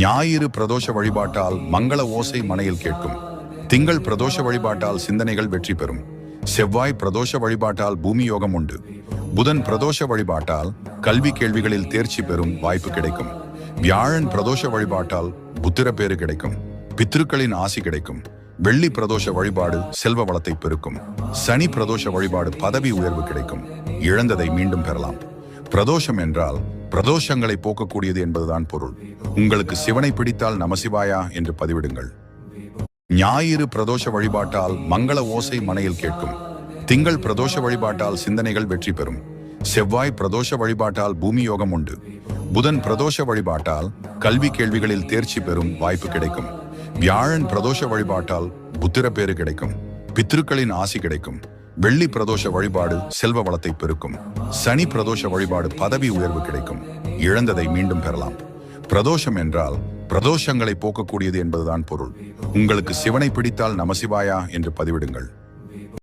ஞாயிறு பிரதோஷ வழிபாட்டால் மங்கள ஓசை மனையில் கேட்கும். திங்கள் பிரதோஷ வழிபாட்டால் சிந்தனைகள் வெற்றி பெறும். செவ்வாய் பிரதோஷ வழிபாட்டால் பூமி யோகம் உண்டு. புதன் பிரதோஷ வழிபாட்டால் கல்வி கேள்விகளில் தேர்ச்சி பெறும் வாய்ப்பு கிடைக்கும். வியாழன் பிரதோஷ வழிபாட்டால் புத்திர பேறு கிடைக்கும். பித்ருக்களின் ஆசி கிடைக்கும். வெள்ளி பிரதோஷ வழிபாடு செல்வ வளத்தை பெருக்கும். சனி பிரதோஷ வழிபாடு பதவி உயர்வு கிடைக்கும். இழந்ததை மீண்டும் பெறலாம். பிரதோஷம் என்றால் பிரதோஷங்களை போக்கக்கூடியது என்பதுதான் பொருள். உங்களுக்கு சிவனை பிடித்தால் நமசிவாயா என்று பதிவிடுங்கள். ஞாயிறு பிரதோஷ வழிபாட்டால் மங்கள ஓசை மனையில் கேட்கும். திங்கள் பிரதோஷ வழிபாட்டால் சிந்தனைகள் வெற்றி பெறும். செவ்வாய் பிரதோஷ வழிபாட்டால் பூமி யோகம் உண்டு. புதன் பிரதோஷ வழிபாட்டால் கல்வி கேள்விகளில் தேர்ச்சி பெறும் வாய்ப்பு கிடைக்கும். வியாழன் பிரதோஷ வழிபாட்டால் புத்திர பேறு கிடைக்கும். பித்ருக்களின் ஆசி கிடைக்கும். வெள்ளி பிரதோஷ வழிபாடு செல்வ வளத்தை பெருக்கும். சனி பிரதோஷ வழிபாடு பதவி உயர்வு கிடைக்கும். இழந்ததை மீண்டும் பெறலாம். பிரதோஷம் என்றால் பிரதோஷங்களை போக்கக்கூடியது என்பதுதான் பொருள். உங்களுக்கு சிவனை பிடித்தால் நமசிவாயா என்று பதிவிடுங்கள்.